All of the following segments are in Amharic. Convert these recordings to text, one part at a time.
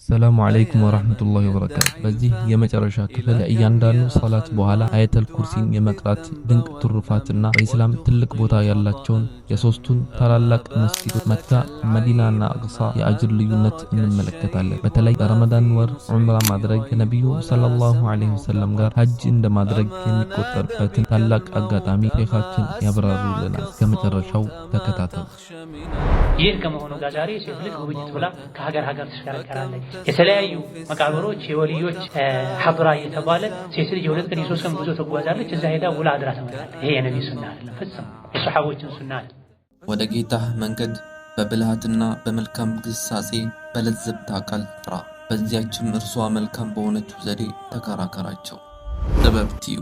السلام عليكم ورحمة الله وبركاته በዚህ የመጨረሻ ክፍል እያንዳንዱ ሶላት በኋላ አያተል ኩርሲን የመቅራት ድንቅ ትሩፋትና በእስላም ትልቅ ቦታ ያላቸውን የሶስቱን ታላላቅ መስጊዶች መካ፣ መዲናና አቅሳ የአጅር ልዩነት እንመለከታለን። በተለይ በረመዳን ወር ዑምራ ማድረግ ከነብዩ ሰለላሁ ዐለይሂ ወሰለም ጋር ሐጅ እንደማድረግ የሚቆጠርበትን ታላቅ አጋጣሚ ሼኻችን ያብራሩልናል። ከመጨረሻው ተከታተሉ። ይህ ከመሆኑ ጋር ዛሬ ሴት ልጅ ጉብኝት ብላ ከሀገር ሀገር ትሽከረከራለች። የተለያዩ መቃብሮች የወልዮች ሐድራ እየተባለ ሴት ልጅ የሁለት ቀን የሶስት ቀን ጉዞ ትጓዛለች። እዛ ሄዳ ውላ አድራ ትመጣለች። ይሄ የነብዩ ሱና አይደለም፣ ፍጹም የሰሐቦችን ሱና አይደለም። ወደ ጌታህ መንገድ በብልሃትና በመልካም ግሳጼ በለዘብታ ቃል ጥራ፣ በዚያችም እርሷ መልካም በሆነችው ዘዴ ተከራከራቸው። ጥበብ ቲዩ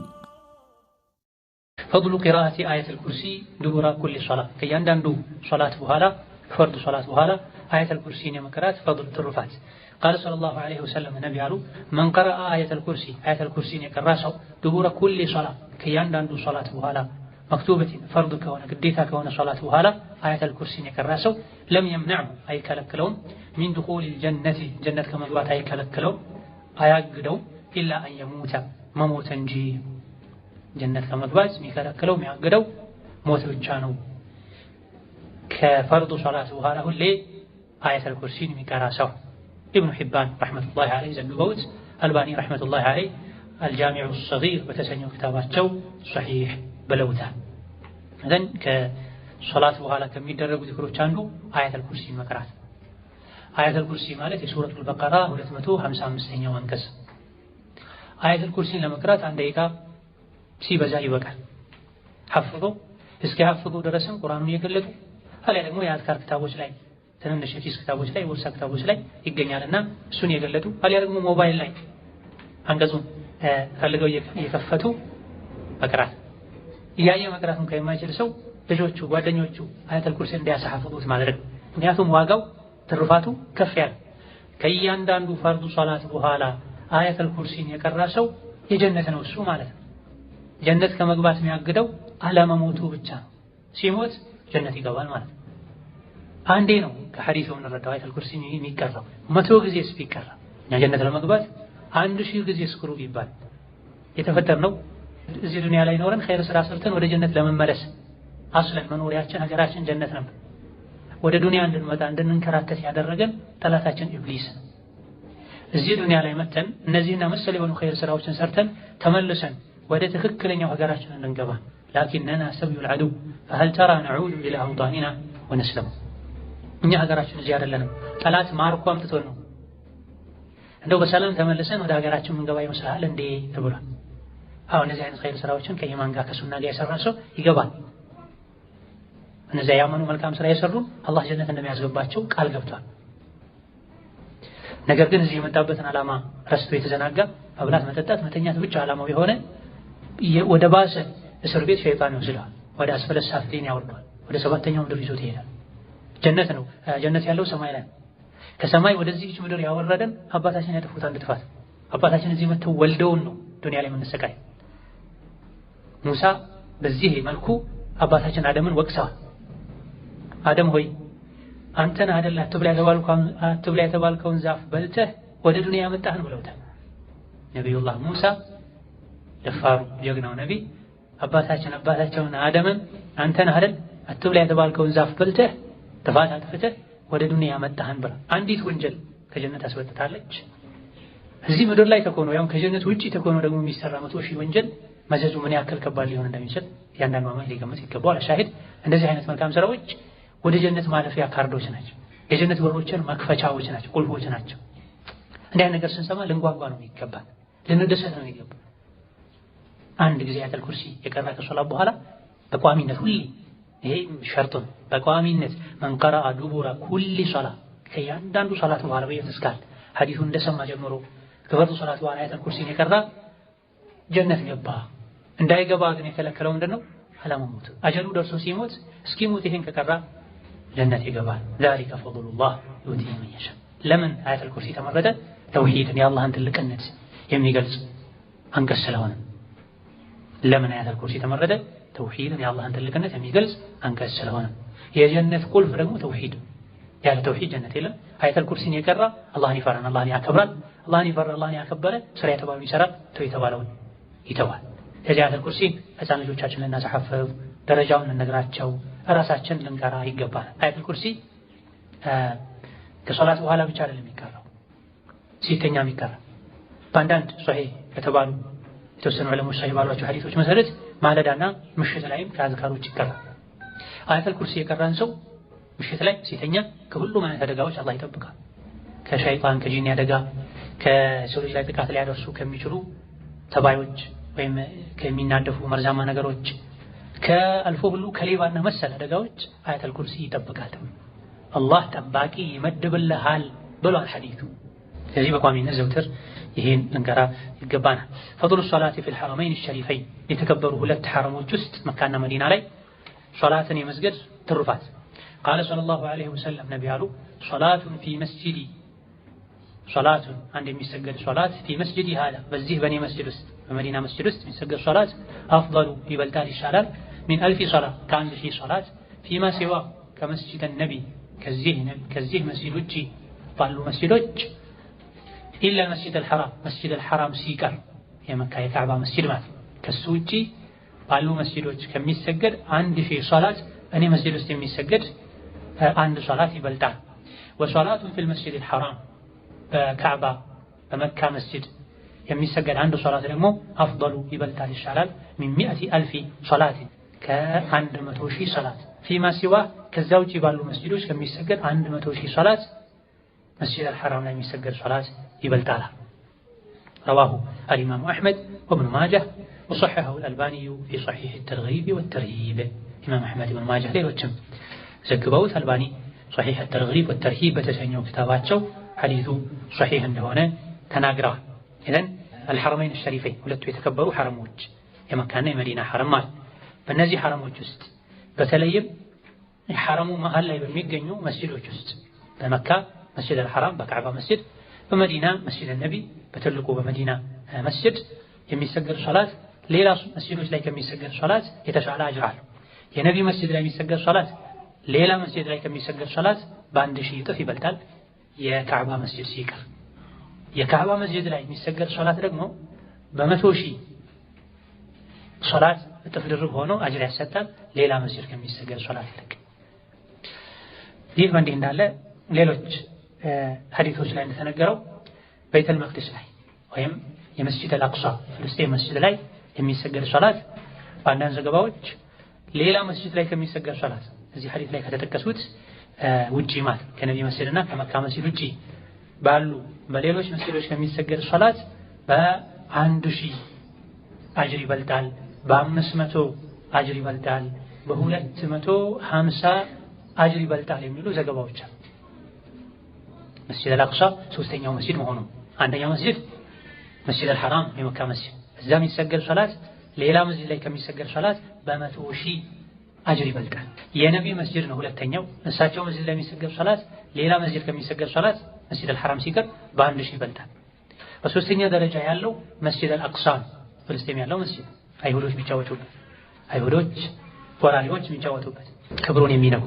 ፈድሉ ቂራአቲ አየተል ኩርሲ ዱቡራ ኩሊ ሶላት፣ ከእያንዳንዱ ሶላት በኋላ ፈርድ ሶላት በኋላ አየተል ኩርሲን የመቅራት ፈድል ትሩፋት። ቃለ ሰለላሁ ዐለይሂ ወሰለም ነቢ አሉ፣ መን ቀረአ አየተል ኩርሲን የቀራ ሰው ዱቡረ ኩሊ ሶላት፣ ከእያንዳንዱ ሶላት በኋላ መክቱበቲን ፈርድ ከሆነ ግዴታ ከሆነ ሶላት በኋላ አየተል ኩርሲን የቀራ ሰው ለም የምነዕሁ አይከለክለውም፣ ሚን ዱኹሊል ጀነቲ ጀነት ከመግባት አይከለክለውም፣ አያግደውም፣ ኢላ አን የሙተ መሞት እንጂ ጀነት ከመግባት የሚከለክለው የሚያግደው ሞት ብቻ ነው። ከፈርዱ ሶላት በኋላ ሁሌ አየተል ኩርሲን የሚቀራ ሰው ኢብኑ ሒባን ረሕመቱላሂ ዐለይሂ ዘግበውት፣ አልባኒ ረሕመቱላሂ ዐለይሂ አልጃሚዑ ሰጊር በተሰኘው ክታባቸው ሶሒሕ ብለውታል። እዘን ከሶላት በኋላ ከሚደረጉ ዚክሮች አንዱ አየተል ኩርሲን መቅራት። አየተል ኩርሲ ማለት የሱረቱል በቀራ 255ኛው አንቀጽ። አየተል ኩርሲን ለመቅራት አንድ ደቂቃ ሲበዛ ይበቃል። ሐፍዞ እስኪ ሐፍዞ ድረስም ቁርአኑን እየገለጡ አሊያ ደግሞ የአዝካር ክታቦች ላይ ትንንሽ የኪስ ክታቦች ላይ ወርሳ ክታቦች ላይ ይገኛልና እሱን እየገለጡ አሊያ ደግሞ ሞባይል ላይ አንቀጹን ፈልገው እየከፈቱ መቅራት። እያየ መቅራቱን ከማይችል ሰው ልጆቹ፣ ጓደኞቹ አየተል ኩርሲን እንዲያሳሐፍዙት ማድረግ። ምክንያቱም ዋጋው ትሩፋቱ ከፍ ያለ። ከእያንዳንዱ ፈርዱ ሶላት በኋላ አየተል ኩርሲን የቀራ ሰው የጀነት ነው እሱ ማለት ነው። ጀነት ከመግባት የሚያግደው አለመሞቱ ብቻ ነው። ሲሞት ጀነት ይገባል ማለት ነው። አንዴ ነው ከሐዲሱ የምንረዳው አየተል ኩርሲ የሚቀራው። 100 ጊዜ ቢቀራ እኛ ጀነት ለመግባት 1000 ጊዜ ስክሩ ቢባል የተፈጠርነው እዚህ ዱንያ ላይ ኖረን ኸይር ስራ ሰርተን ወደ ጀነት ለመመለስ አስለን መኖሪያችን ሀገራችን ጀነት ነበር። ወደ ዱንያ እንድንመጣ እንድንከራተት ያደረገን ጠላታችን ኢብሊስ። እዚህ ዱንያ ላይ መተን እነዚህና መሰል የሆኑ ኸይር ስራዎችን ሰርተን ተመልሰን ወደ ትክክለኛው ሀገራችን እንድንገባ ላኪንና ሰብዩል ዐዱው ፈሀል ተራ ነዑዱ ኢላ አውጣኒና ወነስለሙ። እኛ ሀገራችን እዚህ አይደለንም፣ ጠላት ማርኮ አምጥቶን ነው። እንደው በሰላም ተመልሰን ወደ ሀገራችን የምንገባ ይመስላል እንዴ ተብሏል። አሁን እነዚህ አይነት ኸይር ስራዎችን ከኢማን ጋር ከሱና ጋር የሰራ ሰው ይገባል። እነዚያ ያመኑ መልካም ስራ የሰሩ አላህ ጀነት እንደሚያስገባቸው ቃል ገብቷል። ነገር ግን እዚህ የመጣበትን ዓላማ ረስቶ የተዘናጋ መብላት፣ መጠጣት፣ መተኛት ብቻ ዓላማው የሆነ ወደ ባሰ እስር ቤት ሸይጣን ይወስደዋል። ወደ አስፈለ ሳፊሊን ያወርደዋል። ወደ 7ኛው ምድር ይዞት ይሄዳል። ጀነት ነው፣ ጀነት ያለው ሰማይ ላይ። ከሰማይ ወደዚህች ምድር ያወረደን አባታችን ያጠፉት አንድ ጥፋት። አባታችን እዚህ መተው ወልደውን ነው ዱንያ ላይ የምንሰቃይ። ሙሳ በዚህ መልኩ አባታችን አደምን ወቅሰዋል። አደም ሆይ አንተን አይደል አትብላ የተባልከውን ዛፍ በልተህ ወደ ዱንያ ያመጣህን ብለውታል። ነቢዩላህ ሙሳ ደፋሩ ጀግናው ነቢይ አባታቸውን አደምን አንተን አይደል አትብላ የተባልከውን ዛፍ በልተህ ጥፋት አጥፍተህ ወደ ዱንያ ያመጣህን ብላ አንዲት ወንጀል ከጀነት አስወጥታለች። እዚህ ምድር ላይ ተኮኖ ያው ከጀነት ውጪ ተኮኖ ደግሞ የሚሰራ 100 ሺህ ወንጀል መዘዙ ምን ያክል ከባድ ሊሆን እንደሚችል እያንዳንዱ አማኝ ሊገምት ይገባዋል። ሻሂድ እንደዚህ አይነት መልካም ስራዎች ወደ ጀነት ማለፊያ ካርዶች ናቸው። የጀነት በሮችን መክፈቻዎች ናቸው፣ ቁልፎች ናቸው። እንዲህ አይነት ነገር ስንሰማ ልንጓጓ ነው የሚገባል፣ ልንደሰት ነው የሚገባል። አንድ ጊዜ አየተል ኩርሲ የቀራ ከሶላት በኋላ በቋሚነት ሁሌ፣ ይሄ ሸርጥ ነው፣ በቋሚነት መን ቀረአ ዱቡረ ኩሊ ሶላት፣ ከእያንዳንዱ ሶላት በኋላ በየተስካል ሐዲሱን እንደሰማ ጀምሮ ከፈርዱ ሶላት በኋላ አየተል ኩርሲን የቀራ ጀነት ገባ። እንዳይገባ ግን የከለከለው ምንድነው? አለመሞት። አጀሉ ደርሶ ሲሞት እስኪሞት ይሄን ከቀራ ጀነት ይገባል። ዛሊከ ፈድሉላህ ዩእቲሂ መን የሻ። ለምን አየተል ኩርሲ ተመረጠ? ተውሂድን የአላህን ትልቅነት የሚገልጽ አንቀጽ ስለሆነ። ለምን አየተል ኩርሲ ተመረጠ? ተውሂድን የአላህን ትልቅነት የሚገልጽ አንቀጽ ስለሆነ። የጀነት ቁልፍ ደግሞ ተውሂድ። ያለ ተውሂድ ጀነት የለም። አያተል ኩርሲን የቀራ አላህን ይፈራል፣ አላህን ያከብራል። አላህን ይፈራ አላህን ያከበረ ስራ የተባለውን ይሰራል፣ ተው የተባለውን ይተዋል። ስለዚህ አያተል ኩርሲ ህፃን ልጆቻችን ልናስሐፍዝ፣ ደረጃውን ልንነግራቸው፣ ራሳችን ልንቀራ ይገባል። አያተል ኩርሲ ከሶላት በኋላ ብቻ አይደለም የሚቀራው፣ ሲተኛ የሚቀራ በአንዳንድ ሶሒህ የተባሉ የተወሰኑ ዑለሞች ሶሒህ ባሏቸው ሐዲሶች መሰረት ማለዳና ምሽት ላይም ከአዝካሮች ይቀራል። አያተል ኩርሲ የቀራን ሰው ምሽት ላይ ሲተኛ ከሁሉም አይነት አደጋዎች አላህ ይጠብቃል። ከሸይጣን ከጂኒ አደጋ፣ ከሰው ልጅ ላይ ጥቃት ሊያደርሱ ከሚችሉ ተባዮች ወይም ከሚናደፉ መርዛማ ነገሮች፣ ከአልፎ ሁሉ ከሌባና መሰል አደጋዎች አያተል ኩርሲ ይጠብቃል። አላህ ጠባቂ ይመድብልሃል ብሏል ሐዲሱ። ስለዚህ በቋሚነት ዘውትር ይሄን ልንቀራ ይገባናል። ፈድሉ ሶላቲ ፊል ሐረመይን ሸሪፈይን የተከበሩ ሁለት ሐረሞች ውስጥ መካና መዲና ላይ ሶላትን የመስገድ ትሩፋት ቃለ ሰለላሁ ዐለይሂ ወሰለም ነቢ አሉ ሶላቱን ፊ መስጂዲ ሶላቱን አንድ የሚሰገድ ሶላት ፊ መስጂዲ ሃዳ በዚህ በእኔ መስጂድ ውስጥ በመዲና መስጂድ ውስጥ የሚሰገድ ሶላት አፍደሉ ይበልጣል ይሻላል ሚን አልፊ ሶላት ከአንድ ሺህ ሶላት ፊማ ሲዋ ከመስጂድ ነቢ ከዚህ መስጂድ ውጪ ባሉ መስጂዶች ኢላ መስጂድ አልሐራም መስጂድ አልሐራም ሲቀር የመካ የካዕባ መስጂድ ማለት ከሱ ውጪ ባሉ መስጂዶች ከሚሰገድ 1000 ሶላት እኔ መስጂድ ውስጥ የሚሰገድ አንድ ሶላት ይበልጣል። ወሶላቱን ፊል መስጂድ አልሐራም በካዕባ በመካ መስጂድ የሚሰገድ አንድ ሶላት ደግሞ አፍደሉ ይበልጣል ይሻላል ሚን 100,000 ሶላት ከ100,000 ሶላት ፊማ ሲዋ ከዛ ውጪ ባሉ መስጂዶች ከሚሰገድ 100,000 ሶላት መስጂድ አልሐራም ላይ የሚሰገድ ሶላት ይበልጣል። رواه الإمام أحمد وابن ماجه وصححه الألباني في صحيح الترغيب والترهيب. إمام أحمد وابن ماجه ሌሎችም ዘግበውት አልባኒ صحيح الترغيب والترهيب በተሰኘው ክታባቸው ሐዲሱ صحيح እንደሆነ ተናግረዋል። ኢዘን الحرمين الشريفين ሁለቱ የተከበሩ ሐረሞች የመካና የመዲና ሐረም ማለት በእነዚህ ሐረሞች ውስጥ በተለይም ሐረሙ መሃል ላይ በሚገኙ መስጂዶች ውስጥ በመካ መስጂድ አልሐራም በካዕባ መስጂድ በመዲና መስጂድ ነቢ በትልቁ በመዲና መስጂድ የሚሰገድ ሶላት ሌላ መስጂዶች ላይ ከሚሰገድ ሶላት የተሻለ አጅር አለው። የነቢ መስጂድ ላይ የሚሰገድ ሶላት ሌላ መስጂድ ላይ ከሚሰገድ ሶላት በ1000 እጥፍ ይበልጣል የካዕባ መስጂድ ሲቀር። የካዕባ መስጂድ ላይ የሚሰገድ ሶላት ደግሞ በ100,000 ሶላት እጥፍ ድርብ ሆኖ አጅር ያሰጣል ሌላ መስጂድ ከሚሰገድ ሶላት ይልቅ። ይህ በእንዲህ እንዳለ ሌሎች ሐዲሶች ላይ እንደተነገረው በይተል መቅደስ ላይ ወይም የመስጂድ አልአቅሳ ፍልስጤም መስጂድ ላይ የሚሰገድ ሶላት በአንዳንድ ዘገባዎች ሌላ መስጂድ ላይ ከሚሰገድ ሶላት እዚህ ሐዲስ ላይ ከተጠቀሱት ውጪ ማለት ከነቢ መስጂድና ከመካ መስጂድ ውጪ ባሉ በሌሎች መስጂዶች ከሚሰገድ ሶላት በ1000 አጅር ይበልጣል፣ በ500 አጅር ይበልጣል፣ በ250 አጅር ይበልጣል የሚሉ ዘገባዎች አሉ። መስጂድ አልአቅሳ ሶስተኛው መስጂድ መሆኑ አንደኛው መስጂድ መስጂድ አልሐራም የመካ መስጂድ እዛ የሚሰገድ ሶላት ሌላ መስጂድ ላይ ከሚሰገድ ሶላት በ100,000 አጅር ይበልጣል። የነቢ መስጂድ ነው ሁለተኛው። እሳቸው መስጂድ ላይ የሚሰገድ ሶላት ሌላ መስጂድ ከሚሰገድ ሶላት መስጂድ አልሐራም ሲቀር በ1000 ይበልጣል። በሶስተኛ ደረጃ ያለው መስጂድ አልአቅሳ ፍልስጤም ያለው መስጂድ አይሁዶች የሚጫወቱበት አይሁዶች ወራሪዎች የሚጫወቱበት ክብሩን የሚነኩ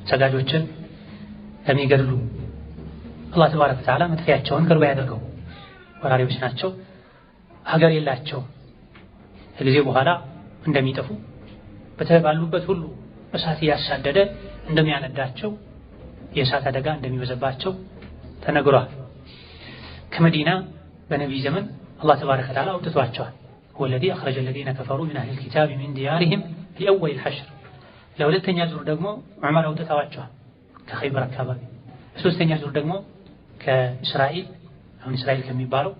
ሰጋጆችን የሚገድሉ አላህ ተባረከ ወተዓላ መጥፊያቸውን ቅርብ ያደርገው ወራሪዎች ናቸው። ሀገር የላቸው ከጊዜ በኋላ እንደሚጠፉ በተባሉበት ሁሉ እሳት እያሳደደ እንደሚያነዳቸው የእሳት አደጋ እንደሚበዛባቸው ተነግሯል። ከመዲና በነቢይ ዘመን አላህ ተባረከ ወተዓላ አውጥቷቸዋል። هو الذي أخرج الذين كفروا من أهل الكتاب من ديارهم لأول الحشر ለሁለተኛ ዙር ደግሞ ዑመር አውጥተዋቸዋል ከኸይበር አካባቢ። ሶስተኛ ዙር ደግሞ ከእስራኤል አሁን እስራኤል ከሚባለው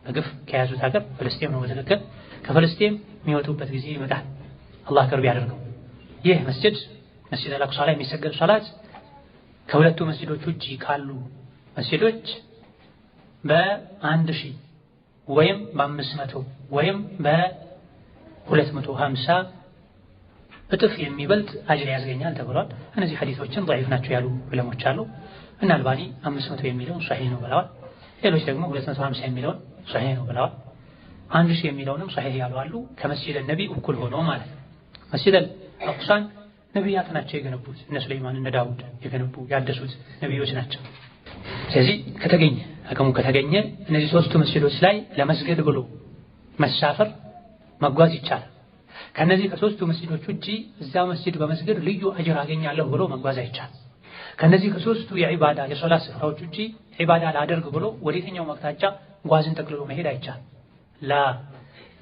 በግፍ ከያዙት ሀገር ፍልስጤም ነው በትክክል ከፍልስጤም የሚወጡበት ጊዜ ይመጣል አላህ ቅርብ ያደርገው። ይህ መስጂድ መስጂድ አልአቅሳ ላይ የሚሰገድ ሶላት ከሁለቱ መስጂዶች ውጪ ካሉ መስጂዶች በ1000 ወይም በ500 ወይም በ250 እጥፍ የሚበልጥ አጅር ያስገኛል ተብሏል። እነዚህ ሐዲሶችን ضعيف ናቸው ያሉ ዑለሞች አሉ እና አልባኒ 500 የሚለውን ሷሂህ ነው ብለዋል። ሌሎች ደግሞ 250 የሚለውን ሷሂህ ነው ብለዋል። 1000 የሚለውንም ሷሂህ ያሉ አሉ። ከመስጂድ ነቢ እኩል ሆኖ ማለት ነው። መስጂድ አልአቅሳን ነቢያት ናቸው የገነቡት። እነ ሱለይማን እነ ዳውድ የገነቡ ያደሱት ነቢዮች ናቸው። ስለዚህ ከተገኘ አቅሙ ከተገኘ እነዚህ ሶስቱ መስጂዶች ላይ ለመስገድ ብሎ መሳፈር መጓዝ ይቻላል። ከነዚህ ከሶስቱ መስጂዶች ውጪ እዛ መስጂድ በመስገድ ልዩ አጅር አገኛለሁ ብሎ መጓዝ አይቻልም። ከነዚህ ከሶስቱ የዒባዳ የሶላት ስፍራዎች ውጪ ዒባዳ ላደርግ ብሎ ወደ የትኛው አቅጣጫ ጓዝን ጠቅልሎ መሄድ አይቻልም። ላ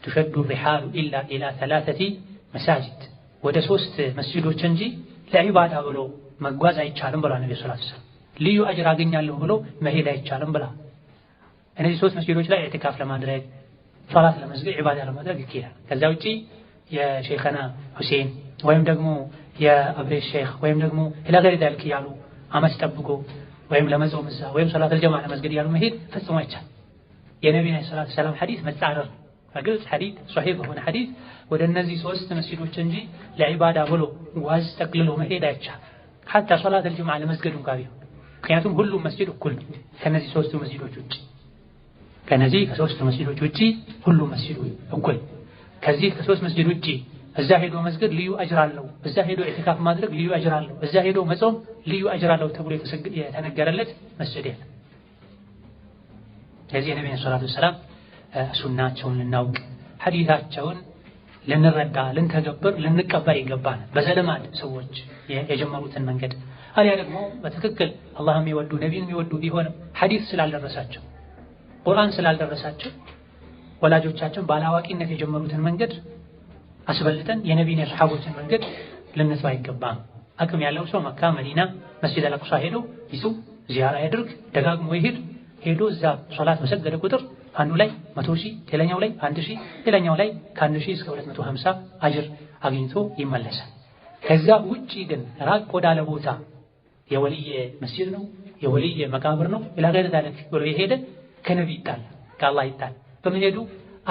ትሸዱ ሪሓሉ ኢላ ኢላ ሰላሰቲ መሳጅድ ወደ ሶስት መስጂዶች እንጂ ለዒባዳ ብሎ መጓዝ አይቻልም ብላ ነብዩ ሰለላሁ ዐለይሂ ወሰለም። ልዩ አጅር አገኛለሁ ብሎ መሄድ አይቻልም ብላ እነዚህ ሶስት መስጂዶች ላይ ኢዕቲካፍ ለማድረግ ሶላት ለመስገድ ዒባዳ ለማድረግ ይኬዳል። ከዛ ውጪ የሼኽና ሁሴን ወይም ደግሞ የአብሬሽ ሼኽ ወይም ደግሞ ለገሪ ዳልክ ያሉ አመት ጠብቆ ወይም ለመጾም እዛ ወይም ሶላት አልጀማዓ ለመስገድ ያሉ መሄድ ፈጽሞ አይቻልም። የነብዩ ሰለላሁ ዐለይሂ ወሰለም ሐዲስ መጻረር በግልጽ ሐዲስ ሷሂህ በሆነ ሐዲስ ወደ እነዚህ ሶስት መስጂዶች እንጂ ለዒባዳ ብሎ ጓዝ ጠቅልሎ መሄድ አይቻልም። ሐታ ሶላት አልጀማዓ ለመስገድ እንኳን ቢሆን ምክንያቱም ሁሉም መስጂድ እኩል ነው። ከነዚህ ሶስቱ መስጂዶች ውጪ ከነዚህ ከሶስቱ መስጂዶች ውጪ ሁሉም መስጂድ እኩል። ከዚህ ከሶስት መስጂድ ውጪ እዛ ሄዶ መስገድ ልዩ አጅር አለው፣ እዛ ሄዶ ኢዕቲካፍ ማድረግ ልዩ አጅር አለው፣ እዛ ሄዶ መጾም ልዩ አጅር አለው ተብሎ የተነገረለት መስጂድ የለም። ስለዚህ የነብዩ ሰለላሁ ዐለይሂ ወሰለም ሱናቸውን ልናውቅ ሐዲታቸውን ልንረዳ ልንተገብር ልንቀበል ይገባል። በዘለማድ ሰዎች የጀመሩትን መንገድ አሊያ ደግሞ በትክክል አላህ የሚወዱ ነቢይን የሚወዱ ቢሆንም ሐዲስ ስላልደረሳቸው ቁርአን ስላልደረሳቸው ወላጆቻችን ባላዋቂነት የጀመሩትን መንገድ አስበልጠን የነቢይና የሰሐቦችን መንገድ ልንተው አይገባም። አቅም ያለው ሰው መካ፣ መዲና፣ መስጂድ አልአቅሷ ሄዶ ይጹም፣ ዚያራ ያድርግ፣ ደጋግሞ ይሄድ። ሄዶ እዛ ሶላት በሰገደ ቁጥር አንዱ ላይ 100,000 ሌላኛው ላይ 1,000 ሌላኛው ላይ ከ1,000 እስከ 250 አጅር አግኝቶ ይመለሳል። ከዛ ውጪ ግን ራቅ ወዳለ ቦታ የወልይ መስጂድ ነው የወልይ መቃብር ነው ኢላ ገይረ ዛሊክ ብሎ የሄደ ከነቢይ ይጣል ከአላህ ይጣል። በመሄዱ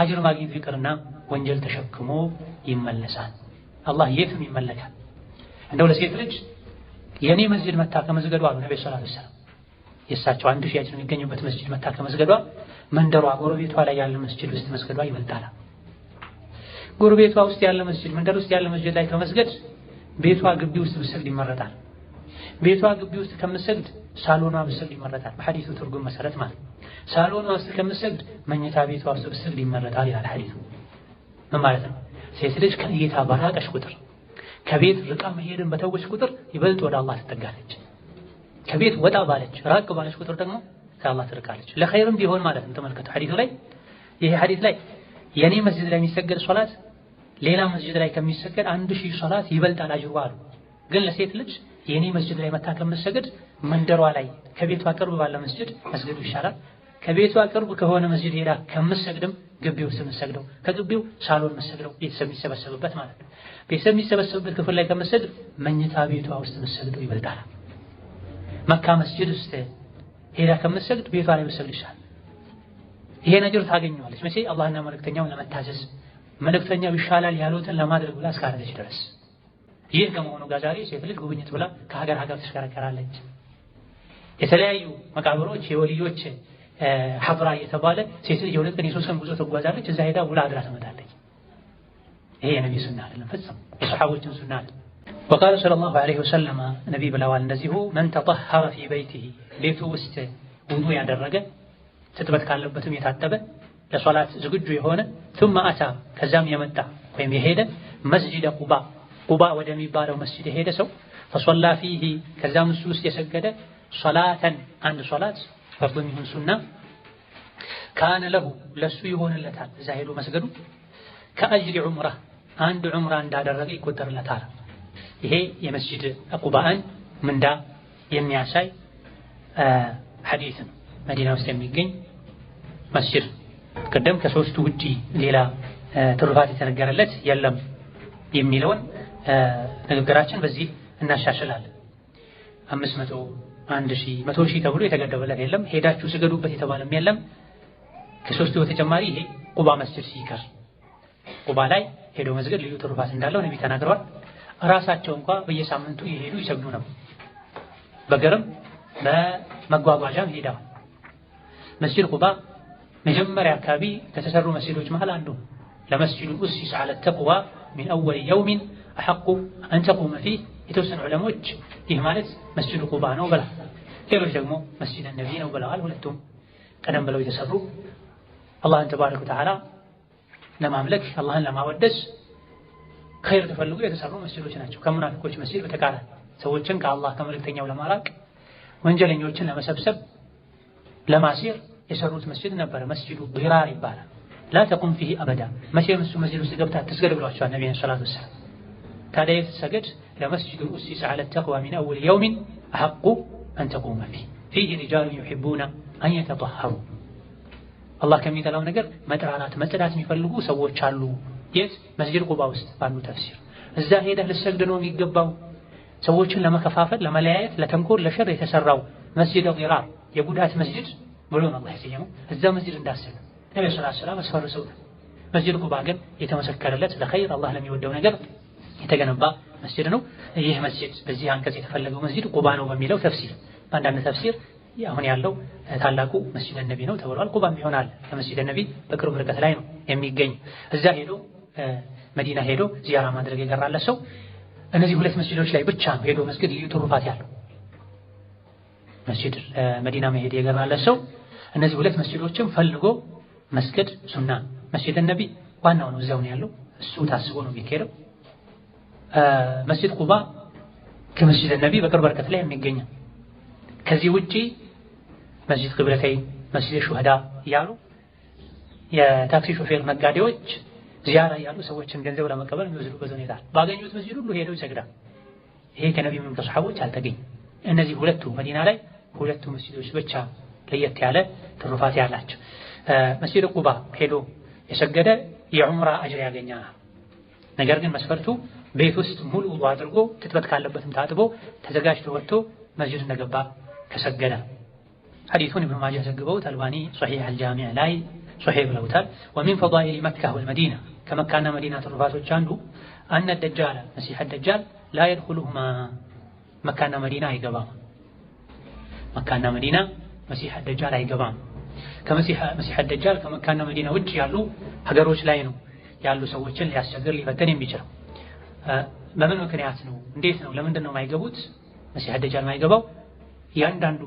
አጅር ማግኘት ይቅርና ወንጀል ተሸክሞ ይመለሳል። አላህ የትም ይመለካል። እንደው ለሴት ልጅ የኔ መስጂድ መታ ከመስገዷ ነው ነብዩ ሰለላሁ ዐለይሂ ወሰለም የእሳቸው 1,000 አጅር የሚገኝበት መስጂድ መታ ከመስገዷ መንደሯ ጎረቤቷ ላይ ያለ መስጂድ ውስጥ መስገዷ ይበልጣል። ጎረቤቷ ውስጥ ያለ መስጂድ መንደር ውስጥ ያለ መስጂድ ላይ ከመስገድ ቤቷ ግቢ ውስጥ ብትሰግድ ይመረጣል። ቤቷ ግቢ ውስጥ ከምትሰግድ ሳሎኗ ብትሰግድ ይመረጣል። በሐዲሱ ትርጉም መሰረት ማለት ሳሎኗ ውስጥ ከምትሰግድ መኝታ ቤቷ ውስጥ ብትሰግድ ይመረጣል ይላል ሐዲሱ። ምን ማለት ነው? ሴት ልጅ ከእይታ ባራቀሽ ቁጥር ከቤት ርቃ መሄድን በተወች ቁጥር ይበልጥ ወደ አላህ ትጠጋለች። ከቤት ወጣ ባለች ራቅ ባለች ቁጥር ደግሞ ከአላህ ትርቃለች። ለኸይርም ቢሆን ማለት ነው። ተመልከቱ ሐዲሱ ላይ ይሄ ሐዲስ ላይ የኔ መስጂድ ላይ የሚሰገድ ሶላት ሌላ መስጂድ ላይ ከሚሰገድ 1,000 ሶላት ይበልጣል አጅሩ አሉ። ግን ለሴት ልጅ የኔ መስጂድ ላይ መታ ከምትሰገድ መንደሯ ላይ ከቤቷ ቅርብ ባለ መስጂድ መስገዱ ይሻላል። ከቤቷ ቅርብ ከሆነ መስጂድ ሄዳ ከምትሰግድም ግቢው ውስጥ የምትሰግደው ከግቢው ሳሎን የምትሰግደው ቤተሰብ የሚሰበሰብበት ማለት ነው። ቤተሰብ የሚሰበሰብበት ክፍል ላይ ከምትሰግድ መኝታ ቤቷ ውስጥ የምትሰግደው ይበልጣል። መካ መስጂድ ውስጥ ሄዳ ከምትሰግድ ቤቷ ላይ ብትሰግድ ይሻላል። ይሄን አጅር ታገኘዋለች። መቼ አላህና መልእክተኛውን ለመታዘዝ መልእክተኛው ይሻላል ያሉትን ለማድረግ ብላ እስካረገች ድረስ። ይህ ከመሆኑ ጋር ዛሬ ሴት ልጅ ጉብኝት ብላ ከሀገር ሀገር ትሽከረከራለች። የተለያዩ መቃብሮች የወልዮች ሐብራ እየተባለ ሴት ልጅ የሁለት ቀን የሶስት ቀን ጉዞ ትጓዛለች። እዛ ሄዳ ውላ አድራ ትመጣለች። ይሄ የነብዩ ሱና አይደለም፣ ፈጽሞ የሰሐቦችን ሱና አይደለም። ወቃለ ሰለላሁ ዐለይሂ ወሰለም ነቢ ብለዋል እንደዚሁ መን ተጠሀረ ፊ በይቲሂ ቤቱ ውስጥ ውዱእ ያደረገ ትጥበት ካለበትም የታጠበ ለሶላት ዝግጁ የሆነ ثم አታ ከዛም የመጣ ወይም የሄደ መስጂድ ቁባ ወደሚባለው መስጂድ የሄደ ሰው ፈሶላ ፊሂ ከዛም እሱ ውስጥ የሰገደ ሶላተን አንድ ሶላት ፈርዱም ይሁን ሱና ካነ ለሁ ለሱ ይሆንለታል። እዛ ሄዶ መስገዱ ከአጅሪ ዑምራ አንድ ዑምራ እንዳደረገ ይቆጠርለታል። ይሄ የመስጂድ ቁባን ምንዳ የሚያሳይ ሐዲስ ነው። መዲና ውስጥ የሚገኝ መስጂድ ቀደም ከሶስቱ ውጪ ሌላ ትሩፋት የተነገረለት የለም የሚለውን ንግግራችን በዚህ እናሻሽላለን። 500 1000 100,000 ተብሎ የተገደበለት የለም። ሄዳችሁ ስገዱበት የተባለም የለም። ከሶስቱ በተጨማሪ ይሄ ቁባ መስጂድ ሲከር ቁባ ላይ ሄዶ መስገድ ልዩ ትሩፋት እንዳለው ነብይ ተናግረዋል። ራሳቸው እንኳን በየሳምንቱ ይሄዱ ይሰግዱ ነው። በገርም በመጓጓዣም ሄደዋል። መስጂድ ቁባ መጀመሪያ አካባቢ ከተሰሩ መስጂዶች መሃል አንዱ ለመስጂዱ ኡሲስ على التقوى من اول يوم احق ان تقوم فيه የተወሰኑ ዑለሞች ይህ ማለት መስጂድ ቁባ ነው ብላ ሌሎች ደግሞ መስጂድ ነቢ ነው ብለዋል። ሁለቱም ቀደም ብለው የተሰሩ አላህን ተባረከ ወተዓላ ለማምለክ አላህን ለማወደስ ኸይር ተፈልጎ የተሰሩ መስጂዶች ናቸው። ከሙናፊቆች መስጂድ በተቃራኒ ሰዎችን ከአላህ ከመልእክተኛው ለማራቅ ወንጀለኞችን ለመሰብሰብ ለማሲር የሰሩት መስጂድ ነበረ። መስጂዱ ዲራር ይባላል። ላ ተቁም ፊህ አበዳ መቼም እሱ መስጂድ ውስጥ ገብተህ አትስገድ ብሏቸዋል ነቢዩ ሰለላሁ ዐለይሂ ወሰለም። ታዲያ የተሰገድ ለመስጂዱ ኡሲሰ ዐለ ተቅዋ ሚን አወል የውሚን አሐቁ አን ተቁመ ፊህ ሪጃሉን ዩሒቡነ አን የተጠሀሩ። አላህ ከሚጠላው ነገር መጥራራት መጽዳት የሚፈልጉ ሰዎች አሉ። የት? መስጂድ ቁባ ውስጥ ባሉ ተፍሲር እዛ ሄደህ ልሰግድ ነው የሚገባው። ሰዎችን ለመከፋፈል ለመለያየት ለተንኮል ለሸር የተሰራው መስጂድ ዲራር የጉዳት መስጂድ ብሎ ነው አላህ የሰየመው። እዛ መስጂድ እንዳሰለ ነብዩ ሰለላሁ ዐለይሂ ወሰለም አስፈርሰው። መስጂድ ቁባ ግን የተመሰከረለት ለኸይር አላህ ለሚወደው ነገር የተገነባ መስጂድ ነው። ይህ መስጂድ በዚህ አንቀጽ የተፈለገው መስጂድ ቁባ ነው በሚለው ተፍሲር በአንዳንድ ተፍሲር አሁን ያለው ታላቁ መስጂድ ነቢ ነው ተብሏል። ቁባም ይሆናል ከመስጂድ ነቢ በቅርብ ርቀት ላይ ነው የሚገኝ። እዛ ሄዶ መዲና ሄዶ ዚያራ ማድረግ የቀራለት ሰው እነዚህ ሁለት መስጂዶች ላይ ብቻ ነው ሄዶ መስጊድ ልዩ ትሩፋት ያለው። መስጂድ መዲና መሄድ የቀራለት ሰው እነዚህ ሁለት መስጂዶችን ፈልጎ መስጊድ ሱና መስጂድ ነቢ ዋናው ነው እዛው ነው ያለው። እሱ ታስቦ ነው የሚካሄደው። መስጂድ ቁባ ከመስጂድ ነቢ በቅርብ ርቀት ላይ የሚገኝ። ከዚህ ውጪ መስጂድ ቅብለተይን መስጂድ ሹሃዳ እያሉ የታክሲ ሾፌር ነጋዴዎች ዚያራ ያሉ ሰዎችን ገንዘብ ለመቀበል የሚወስዱበት ሁኔታ ባገኙት መስጂድ ሁሉ ሄደው ይሰግዳል። ይሄ ከነቢዩ ምን ከሰሐቦች አልተገኘም። እነዚህ ሁለቱ መዲና ላይ ሁለቱ መስጂዶች ብቻ ለየት ያለ ትሩፋት ያላቸው። መስጂድ ቁባ ሄዶ የሰገደ የዑምራ አጅር ያገኛል። ነገር ግን መስፈርቱ ቤት ውስጥ ሙሉ ውዱእ አድርጎ ትጥበት ካለበትም ታጥቦ ተዘጋጅቶ ወጥቶ መስጂድ እንደገባ ከሰገደ። ሐዲሱን ኢብኑ ማጃህ ዘግበውት አልባኒ ሶሒህ አልጃሚዕ ላይ ሶሒህ ብለውታል። ወሚን ፈዳኢል መካ ወልመዲና ከመካና መዲና ትሩፋቶች አንዱ አነ ደጃል መሲሕ ደጃል ላ የድኹሉሁማ መካና መዲና አይገባም። መካና መዲና መሲሕ ደጃል አይገባም። ከመሲሕ ደጃል ከመካና መዲና ውጭ ያሉ ሀገሮች ላይ ነው ያሉ ሰዎችን ሊያስቸግር ሊፈተን የሚችለው። በምን ምክንያት ነው? እንዴት ነው? ለምንድን ነው የማይገቡት? መሲሕ ደጃል የማይገባው ያንዳንዱ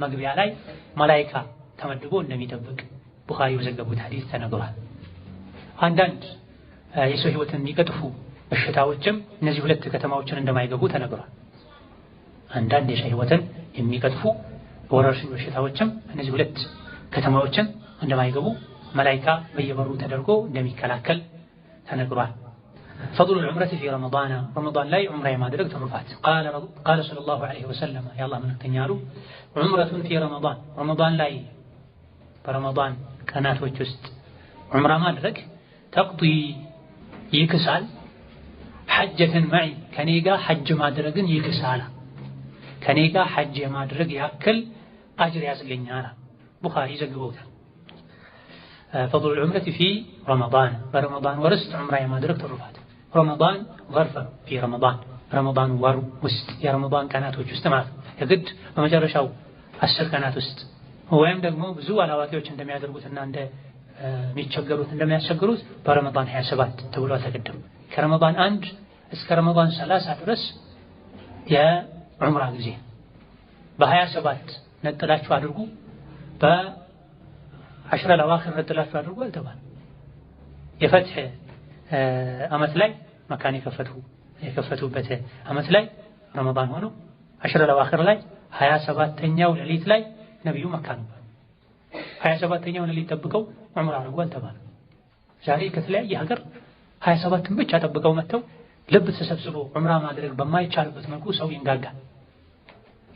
መግቢያ ላይ መላኢካ ተመድቦ እንደሚጠብቅ ቡኻሪ የዘገቡት ሐዲስ ተነግሯል። አንዳንድ የሰው ህይወትን የሚቀጥፉ በሽታዎችም እነዚህ ሁለት ከተማዎችን እንደማይገቡ ተነግሯል። አንዳንድ የሰው ህይወትን የሚቀጥፉ ወረርሽኝ በሽታዎችም እነዚህ ሁለት ከተማዎችን እንደማይገቡ መላኢካ በየበሩ ተደርጎ እንደሚከላከል ተነግሯል። فضل العمرة في رمضان لا عمرة ማድረግ ትሩፋት قال صلى الله عليه وسلم يا الله من ተኛሉ عمرة في رمضان ላይ በረመዳን ቀናቶች ውስጥ ዑምራ ማድረግ ተቅዲ ይክሳል ሐጀተን ማዒ ከኔ ጋር ሐጅ ማድረግን ይክሳል። ከኔ ጋር ሐጅ የማድረግ ያክል አጅር ያስገኛል። ቡኻሪ ዘግበውታል። فضل العمرة في رمضان ورست عمرة የማድረግ ትሩፋት رمضان ظرف في رمضان ወር ውስጥ የረመዳን ቀናቶች ውስጥ ማለት የግድ በመጨረሻው 10 ቀናት ውስጥ ወይም ደግሞ ብዙ አላዋቂዎች እንደሚያደርጉትና እንደሚቸገሩት እንደሚያስቸግሩት በረመዳን 27 ተብሎ ተቀደም። ከረመዳን 1 እስከ ረመዳን 30 ድረስ የዑምራ ጊዜ በ27 ነጥላችሁ አድርጉ፣ በ10 ለዋኺር ነጥላችሁ አድርጉ አልተባለም። የፈትህ አመት ላይ መካን የከፈቱበት አመት ላይ ረመዳን ሆኖ 10 ለዋኺር ላይ 27ኛው ሌሊት ላይ ነብዩ መካ ነበር። 27ኛው ሌሊት ጠብቀው ዑምራ አድርጉ አልተባለም። ዛሬ ከተለያየ ሀገር 27ን ብቻ ጠብቀው መጥተው ልብ ተሰብስቦ ዑምራ ማድረግ በማይቻልበት መልኩ ሰው ይንጋጋል፣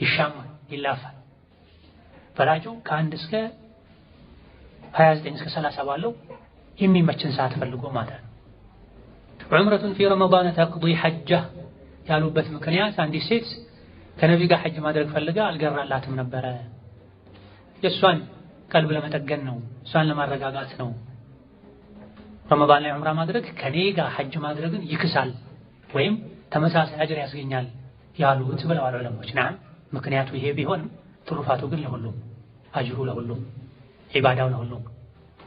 ይሻማል፣ ይላፋል። ፈላጁ ከ1 እስከ 29 እስከ 30 ባለው የሚመችን ሰዓት ፈልጎ ማለት ነው። ዑምረቱን ፊ ረመዳን ተቅዲ ሐጃ ያሉበት ምክንያት አንዲት ሴት ከነብዩ ጋር ሐጅ ማድረግ ፈልጋ አልገራላትም ነበረ። የእሷን ቀልብ ለመጠገን ነው፣ እሷን ለማረጋጋት ነው። ረመዳን ላይ ዑምራ ማድረግ ከኔ ጋር ሐጅ ማድረግን ይክሳል ወይም ተመሳሳይ አጅር ያስገኛል ያሉት ብለዋል ዑለሞች። ናም ምክንያቱ ይሄ ቢሆንም ትሩፋቱ ግን ለሁሉም፣ አጅሩ ለሁሉም፣ ዒባዳው ለሁሉም።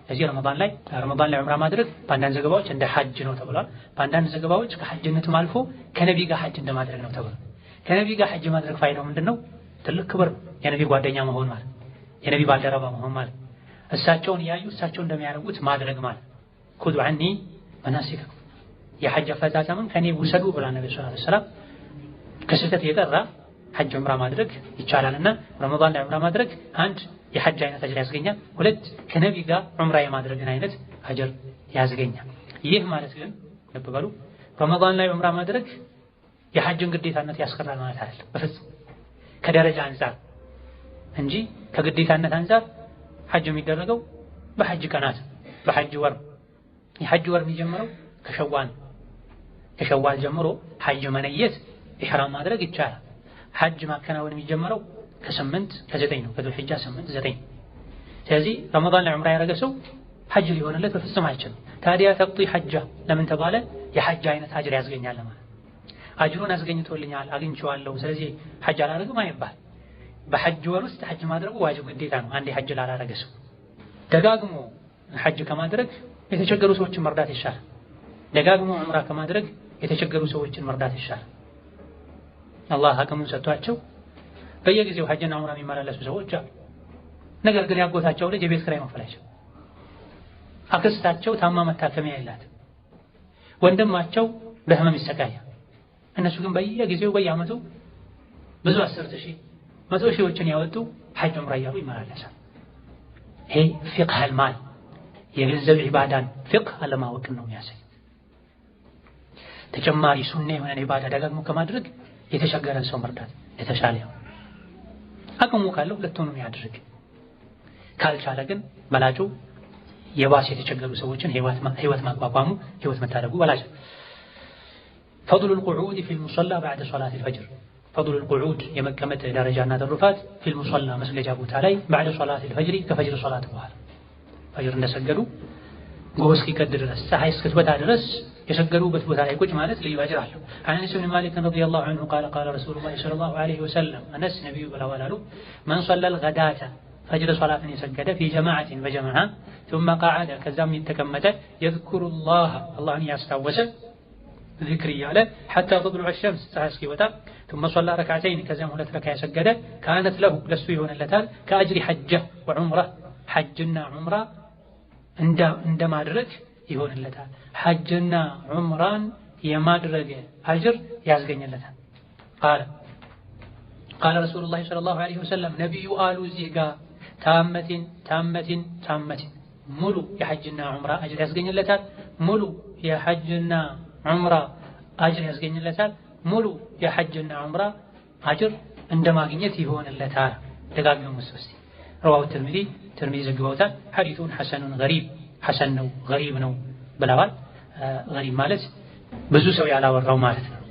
እዚህ ረመዳን ላይ ዑምራ ማድረግ በአንዳንድ ዘገባዎች እንደ ሐጅ ነው ተብሏል። በአንዳንድ ዘገባዎች ከሐጅነትም አልፎ ከነቢ ጋር ሐጅ እንደማድረግ ነው ተብሏል። ከነቢ ጋር ሐጅ ማድረግ ፋይዳው ምንድነው? ትልቅ ክብር የነቢ ጓደኛ መሆን ማለት የነቢ ባልደረባ መሆን ማለት እሳቸውን ያዩ እሳቸው እንደሚያደርጉት ማድረግ ማለት ኩዱ ዐኒ መናሲከኩም የሐጅ አፈጻጸምን ከኔ ውሰዱ ብላ ነብዩ ሰለላሁ ዐለይሂ ወሰለም ከስህተት የጠራ ሐጅ ዑምራ ማድረግ ይቻላልና ረመዳን ላይ ዑምራ ማድረግ አንድ የሐጅ አይነት አጅር ያስገኛል፣ ሁለት ከነቢ ጋር ዑምራ የማድረግን አይነት አጅር ያስገኛል። ይህ ማለት ግን ልብ በሉ ረመዳን ላይ ዑምራ ማድረግ የሐጅን ግዴታነት ያስቀራል ማለት አይደለም በፍጹም ከደረጃ አንፃር እንጂ ከግዴታነት አንፃር ሐጅ የሚደረገው በሐጅ ቀናት በሐጅ ወር የሐጅ ወር የሚጀምረው ከሸዋል ጀምሮ ሐጅ መነየት ኢሕራም ማድረግ ይቻላል። ሐጅ ማከናወን የሚጀምረው ከ9 ነው ከዙል ሒጃ 8 9 ስለዚህ ረመዳን ላይ ዑምራ ያደረገ ሰው ሐጅ ሊሆንለት በፍጹም አይችልም። ታዲያ ተቅዲ ሐጃ ለምን ተባለ? የሐጅ አይነት አጅር ያስገኛል ማለት አጅሩን አስገኝቶልኛል አግኝቼዋለሁ ስለዚህ ሐጅ አላደርግም አይባል። በሐጅ ወር ውስጥ ሐጅ ማድረጉ ዋጅብ ግዴታ ነው። አንዴ ሐጅ ላላደረገ ሰው ደጋግሞ ሐጅ ከማድረግ የተቸገሩ ሰዎችን መርዳት ይሻላል። ደጋግሞ ዑምራ ከማድረግ የተቸገሩ ሰዎችን መርዳት ይሻላል። አላህ አቅሙን ሰጥቷቸው በየጊዜው ሐጅና ዑምራ የሚመላለሱ ሰዎች አሉ። ነገር ግን ያጎታቸው ልጅ የቤት ኪራይ መክፈላቸው፣ አክስታቸው ታማ መታከሚያ የላትም፣ ወንድማቸው በህመም ይሰቃያል። እነሱ ግን በየጊዜው በየዓመቱ ብዙ 10,000 100,000ዎችን ያወጡ ሐጅ ዑምራ እያሉ ይመላለሳል። ይሄ ፊቅህ አልማል የገንዘብ ዒባዳን ፊቅህ አለማወቅን ነው የሚያሳይ። ተጨማሪ ሱና የሆነ ዒባዳ ደጋግሞ ከማድረግ የተቸገረን ሰው መርዳት የተሻለ ነው። አቅሙ ካለው ሁለቱንም ያድርግ። ካልቻለ ግን በላጩ የባሰ የተቸገሩ ሰዎችን ህይወት ማቋቋሙ ህይወት መታደጉ በላጭ። فضل القعود في المصلى بعد صلاة الفجر فضل القعود የመቀመጥ ደረጃና ትሩፋት في المصلى መስገጃ ቦታ ላይ بعد صلاة الفجر ከፈጅር ሶላት በኋላ ፈጅር እንደሰገዱ ጎህ እስኪቀድ ድረስ ፀሐይ እስክትወጣ ድረስ የሰገዱበት ቦታ ላይ ቁጭ ማለት ልዩ አጅር አለው። عن أنس بن مالك رضي الله عنه قال قال رسول الله صلى الله عليه وسلم أنس نبي ብለዋል አሉ من صلى الغداة ፈጅር ሶላትን የሰገደ في جماعة በጀማዓ ثم قعد ከዛም የተቀመጠ يذكر الله አላህን ያስታወሰ ذكر እያለ حتى تطلع الشمس ፀሐይ እስኪወጣ ثم صلى ركعتين ከዛም ሁለት ረካ የሰገደ كانت له ለሱ ይሆንለታል كأجر حجة وعمرة حجና ዑምራ እንደማድረግ ይሆንለታል። ሐጅና ዑምራን የማድረግ አጅር ያስገኝለታል። قال رسول الله صلى الله عليه وسلم ነብዩ አሉ እዚህ ጋር ታመቲን ሙሉ የሐጅና ዑምራ አጅር ያስገኝለታል። ሙሉ የሐጅና ዑምራ አጅር ያስገኝለታል። ሙሉ የሐጅና ዑምራ አጅር እንደማግኘት ይሆንለታል። ደጋግመው እስቲ رواه الترمذي ዘግበውታል። ሐዲሱን ሐሰኑን ገሪብ ሐሰን ነው ገሪብ ነው ብለዋል። ገሪብ ማለት ብዙ ሰው ያላወራው ማለት ነው።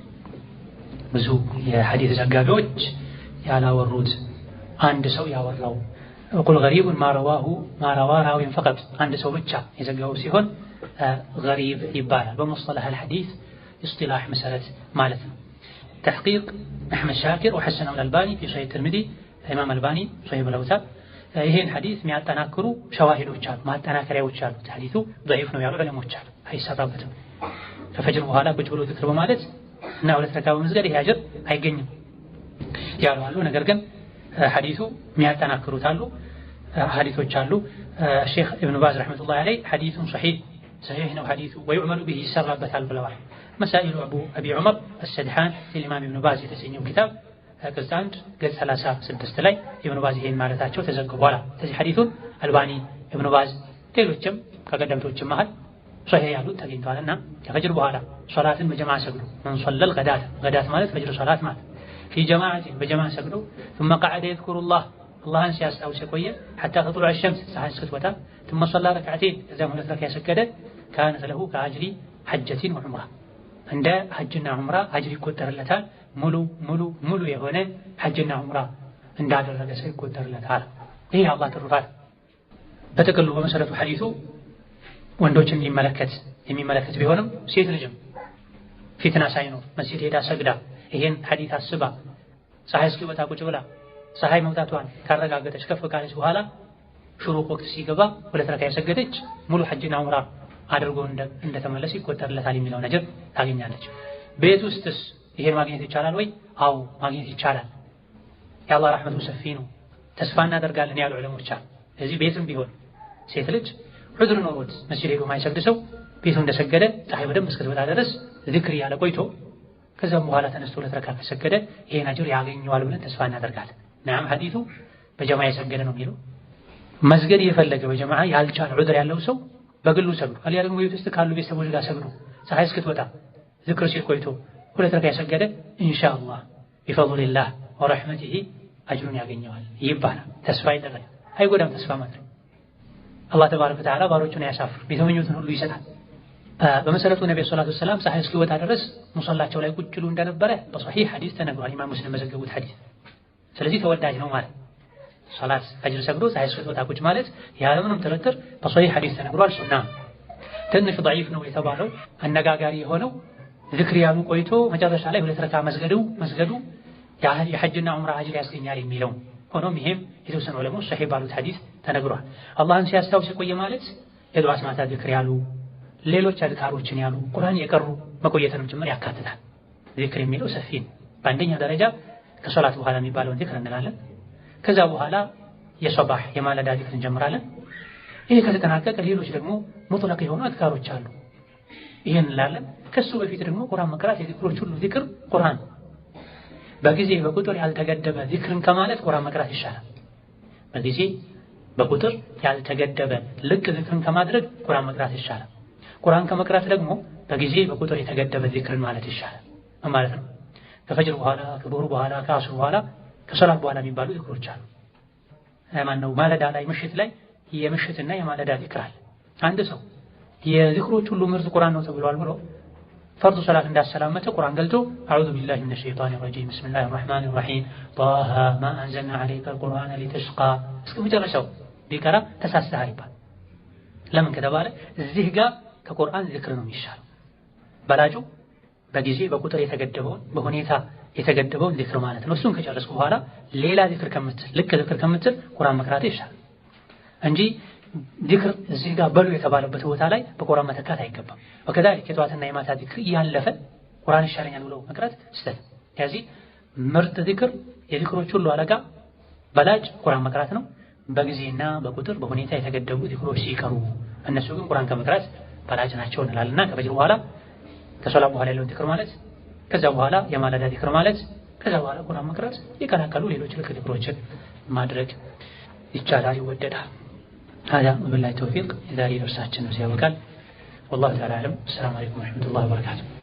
ብዙ የሐዲስ ዘጋቢዎች ያላወሩት አንድ ሰው ያወራው ወቁል ገሪቡን ማረዋ ራዊን ፈቀጥ አንድ ሰው ብቻ የዘገበው ሲሆን ገሪብ ይባላል። በሙስጠላህ አልሐዲስ እስጢላህ መሰረት ማለት ነው። ተሕቂቅ አሕመድ ሻኪር ወሐሰነሁ አልአልባኒ في صحيح الترمذي ኢማም አልባኒ ሶሒህ ብለውታል። ይሄን ሐዲስ የሚያጠናክሩ ሸዋሂዶች አሉ፣ ማጠናከሪያዎች አሉ። ሐዲሱ ضعيف ነው ያሉ ዑለሞች አሉ፣ አይሰራበትም። ከፈጅር በኋላ ቁጭ ብሎ ዝክር በማለት እና ሁለት ረካ በመስገድ ይሄ አጅር አይገኝም ያሉ አሉ። ነገር ግን ሐዲሱ የሚያጠናክሩት አሉ፣ ሐዲሶች አሉ። ሼክ ኢብኑ ባዝ ረሕመቱላሂ ዐለይህ ሐዲሱን ሰሒህ ነው ሐዲሱ ወይዑመሉ ቢሂ ይሰራበታል ብለዋል። መሳኢሉ አቢ ዑመር አሰድሓን ለኢማም ኢብኑ ባዝ የተሰኘው ኪታብ ገጽ 1 ገጽ 36 ላይ ኢብኑ ባዝ ይሄን ማለታቸው ተዘግቧል። ስለዚህ ሐዲሱን አልባኒ ኢብኑ ባዝ ሌሎችም ከቀደምቶችም መሃል ሶሒህ ያሉት ተገኝተዋልና ከፈጅር በኋላ ሶላትን በጀማዓ ሰግዱ መን ሶለል ገዳት ማለት ፈጅር ሶላት ማለት في جماعة በጀማዓ ሰግዱ ثم قعد يذكر الله አላህን ሲያስታውስ የቆየ حتى تطلع الشمس ፀሐይ እስክትወጣ ثم صلى ركعتين ከዛም ሁለት ረካ የሰገደ كانت له كأجر حجة وعمرة እንደ ሐጅና ዑምራ አጅር ይቆጠርለታል። ሙሉ የሆነ ሐጅና ዑምራ እንዳደረገ ሰው ይቆጠርለታል። ይሄ አላህ ትሩፋት። በጥቅሉ በመሰረቱ ሐዲሱ ወንዶችን የሚመለከት ቢሆንም ሴት ልጅም ፊትና ሳይኖር መስጂድ ሄዳ ሰግዳ ይሄን ሐዲስ አስባ ፀሐይ እስኪወጣ ቁጭ ብላ ፀሐይ መውጣቷን ካረጋገጠች ከፍ ካለች በኋላ ሹሩቅ ወቅት ሲገባ ሁለት ረካ የሰገደች ሙሉ ሐጅና ዑምራ አድርጎ እንደተመለሰ ይቆጠርለታል የሚለው ነገር ታገኛለች። ቤት ውስጥስ ይሄን ማግኘት ይቻላል ወይ? አዎ ማግኘት ይቻላል። የአላህ ረሕመቱ ሰፊ ነው፣ ተስፋ እናደርጋለን ያሉ ዑለሞች አሉ። ስለዚህ ቤትም ቢሆን ሴት ልጅ ዑድር ኖሮት መስጂድ ሄዶ ማይሰግድ ሰው ቤቱ እንደሰገደ ፀሐይ በደንብ እስክትወጣ ድረስ ዚክር እያለ ቆይቶ ከዛም በኋላ ተነስቶ ለተረካ ከሰገደ ይሄን አጅር ያገኘዋል ብለን ተስፋ እናደርጋለን። ናም ሐዲሱ በጀማዓ የሰገደ ነው የሚለው መስገድ የፈለገ በጀማዓ ያልቻለ ዑድር ያለው ሰው በግሉ ሰግዱ፣ አልያ ደግሞ ቤት ውስጥ ካሉ ቤተሰቦች ጋር ሰግዱ ፀሐይ እስክትወጣ ዚክር ሲል ቆይቶ ሁለት ረካ የሰገደ ኢንሻአላህ ቢፈድሊላህ ወረሕመቲሂ አጅሩን ያገኘዋል ይባላል። ተስፋ ይደረግ አይጎዳም። ተስፋ ማድረግ አላህ ተባረከ ወተዓላ ባሮቹን ያሳፍር፣ የተመኙትን ሁሉ ይሰጣል። በመሰረቱ ነብዩ ሰለላሁ ዐለይሂ ወሰለም ፀሐይ እስኪወጣ ድረስ ሙሰላቸው ላይ ቁጭ ይሉ እንደነበረ በሶሒህ ሐዲስ ተነግሯል። ኢማም ሙስሊም መዘገቡት ሐዲስ። ስለዚህ ተወዳጅ ነው ማለት ሶላት ፈጅር ሰግዶ ፀሐይ እስኪወጣ ቁጭ ማለት ያለምንም ጥርጥር በሶሒህ ሐዲስ ተነግሯል። ሱና ትንሽ ضعيف ነው የተባለው አነጋጋሪ የሆነው ዚክር ያሉ ቆይቶ መጨረሻ ላይ ሁለት ረካ መስገዱ የሐጅና ዑምራ አጅር ያስገኛል የሚለው ሆኖም ይሄም የተወሰኑ ዑለሞች ሶሒህ ባሉት ሐዲስ ተነግሯል። አላህን ሲያስታውስ የቆየ ማለት የዱዓ ማታ ዚክር ያሉ ሌሎች አድካሮችን ያሉ ቁርአን የቀሩ መቆየትንም ጭምር ያካትታል። ዚክር የሚለው ሰፊ ነው። በአንደኛ ደረጃ ከሶላት በኋላ የሚባለውን ዚክር እንላለን። ከዛ በኋላ የሶባህ የማለዳ ዚክር እንጀምራለን። ይሄ ከተጠናቀቀ ሌሎች ደግሞ ሙጥለቅ የሆኑ አድካሮች አሉ። ይሄን እንላለን። ከሱ በፊት ደግሞ ቁርአን መቅራት የዚክሮች ሁሉ ዚክር ቁርአን በጊዜ በቁጥር ያልተገደበ ዚክርን ከማለት ቁርአን መቅራት ይሻላል። በጊዜ በቁጥር ያልተገደበ ልቅ ዚክርን ከማድረግ ቁርአን መቅራት ይሻላል። ቁርአን ከመቅራት ደግሞ በጊዜ በቁጥር የተገደበ ዚክርን ማለት ይሻላል ማለት ነው። ከፈጅር በኋላ ከዙሁር በኋላ ከአስር በኋላ ከሶላት በኋላ የሚባሉ ዚክሮች አሉ። ማነው ማለዳ ላይ ምሽት ላይ የምሽትና የማለዳ ዚክር አለ። አንድ ሰው የዚክሮች ሁሉ ምርጥ ቁርአን ነው ተብሏል ብሎ ፈርዱ ሶላት እንዳሰላመተ ቁርአን ገልጦ አዑዙ ቢላሂ ሚነሽ ሸይጣኒር ረጂም ቢስሚላሂር ረህማኒር ረሂም ጣሃ ማ አንዘልና ዐለይከል ቁርአነ ሊተሽቃ እስከ መጨረሻው ቢቀራ ተሳስተሃል ይባል። ለምን ከተባለ እዚህ ጋር ከቁርአን ዚክር ነው የሚሻለው። በላጩ በጊዜ በቁጥር የተገደበውን በሁኔታ የተገደበውን ዚክር ማለት ነው። እሱን ከጨረስኩ በኋላ ሌላ ዚክር ከምትል ቁርአን መቅራት ይሻላል እንጂ ዚክር እዚህ ጋር በሉ የተባለበት ቦታ ላይ በቁርአን መተካት አይገባም። ወከዛሊክ የጧትና የማታ ዚክር እያለፈ ቁርአን ይሻለኛል ብሎ መቅራት ስህተት። ስለዚህ ምርጥ ዚክር የዚክሮች ሁሉ አለቃ በላጭ ቁርአን መቅራት ነው። በጊዜና በቁጥር በሁኔታ የተገደቡ ዚክሮች ሲቀሩ እነሱ ግን ቁርአን ከመቅራት በላጭ ናቸው እንላልና ከፈጅር በኋላ ከሶላት በኋላ ያለውን ዚክር ማለት ከዛ በኋላ የማለዳ ዚክር ማለት ከዛ በኋላ ቁርአን መቅራት የቀላቀሉ ሌሎች ልክ ዚክሮችን ማድረግ ይቻላል፣ ይወደዳል። هذا وبالله التوفيق إذا درساتنا سيبقى والله تعالى أعلم. السلام عليكم ورحمة الله وبركاته.